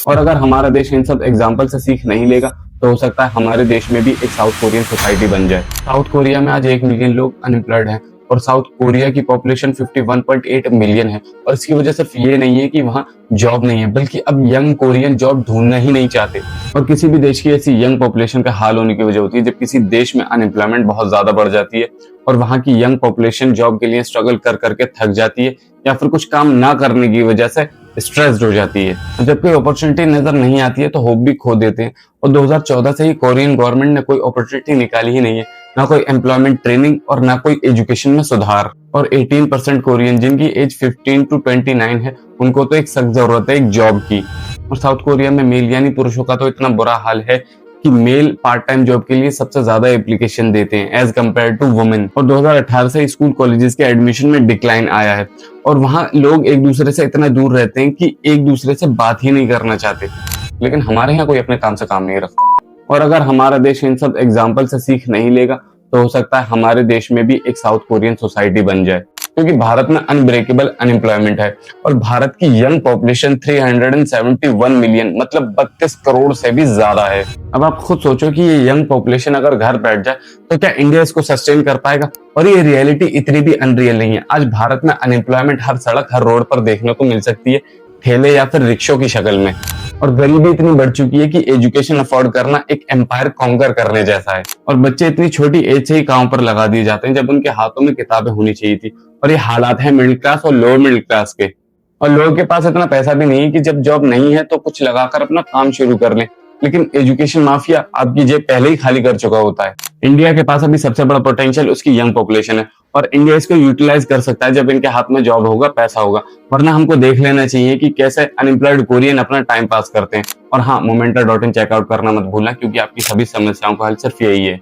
और अगर हमारा देश इन सब एग्जाम्पल से सीख नहीं लेगा तो हो सकता है हमारे देश में भी एक साउथ कोरियन सोसाइटी बन जाए। साउथ कोरिया में आज 1 मिलियन लोग अनएम्प्लॉयड हैं और साउथ कोरिया की पॉपुलेशन 51.8 मिलियन है। और इसकी वजह सिर्फ ये नहीं है कि वहाँ जॉब नहीं है, बल्कि अब यंग कोरियन जॉब ढूंढना ही नहीं चाहते। और किसी भी देश की ऐसी यंग पॉपुलेशन का हाल होने की वजह होती है जब किसी देश में अनएम्प्लॉयमेंट बहुत ज्यादा बढ़ जाती है और वहाँ की यंग पॉपुलेशन जॉब के लिए स्ट्रगल कर करके थक जाती है या फिर कुछ काम ना करने की वजह से स्ट्रेस्ड हो जाती है। जब कोई अपॉर्चुनिटी नजर नहीं आती है तो होप भी खो देते हैं। और 2014 से ही कोरियन गवर्नमेंट ने कोई अपॉर्चुनिटी निकाली ही नहीं है, ना कोई एम्प्लॉयमेंट ट्रेनिंग और ना कोई एजुकेशन में सुधार। और 18% कोरियन जिनकी एज 15 to 29 है, उनको तो एक सख्त जरूरत है एक जॉब की। और साउथ कोरिया में मेल यानी पुरुषों का तो इतना बुरा हाल है कि मेल पार्ट टाइम जॉब के लिए सबसे ज्यादा एप्लीकेशन देते हैं एज कम्पेयर टू वुमेन। और 2018 से स्कूल कॉलेजेस के एडमिशन में डिक्लाइन आया है और वहाँ लोग एक दूसरे से इतना दूर रहते हैं कि एक दूसरे से बात ही नहीं करना चाहते। लेकिन हमारे यहाँ कोई अपने काम से काम नहीं रखता। और अगर हमारा देश इन सब एग्जाम्पल से सीख नहीं लेगा तो हो सकता है हमारे देश में भी एक साउथ कोरियन सोसाइटी बन जाए, क्योंकि भारत में अनब्रेकेबल अनएम्प्लॉयमेंट है और भारत की यंग पॉपुलेशन 371 मिलियन मतलब 32 करोड़ से भी ज्यादा है। अब आप खुद सोचो कि ये यंग पॉपुलेशन अगर घर बैठ जाए तो क्या इंडिया इसको सस्टेन कर पाएगा। और ये रियलिटी इतनी भी अनरियल नहीं है। आज भारत में अनएम्प्लॉयमेंट हर सड़क हर रोड पर देखने को मिल सकती है, ठेले या फिर रिक्शों की शक्ल में। और गरीबी इतनी बढ़ चुकी है कि एजुकेशन अफोर्ड करना एक एम्पायर कॉन्कर करने जैसा है। और बच्चे इतनी छोटी एज से ही काम पर लगा दिए जाते हैं जब उनके हाथों में किताबें होनी चाहिए थी। और ये हालात है मिडिल क्लास और लोअर मिडिल क्लास के। और लोगों के पास इतना पैसा भी नहीं है कि जब जॉब नहीं है तो कुछ लगाकर अपना काम शुरू कर लें। लेकिन एजुकेशन माफिया आपकी जेब पहले ही खाली कर चुका होता है। इंडिया के पास अभी सबसे बड़ा पोटेंशियल उसकी यंग पॉपुलेशन है और इंडिया इसको यूटिलाइज कर सकता है जब इनके हाथ में जॉब होगा, पैसा होगा। वरना हमको देख लेना चाहिए कि कैसे अनएम्प्लॉयड कोरियन अपना टाइम पास करते हैं। और हाँ, मोमेंटा.in चेकआउट करना मत भूलना, क्योंकि आपकी सभी समस्याओं का हल सिर्फ यही है।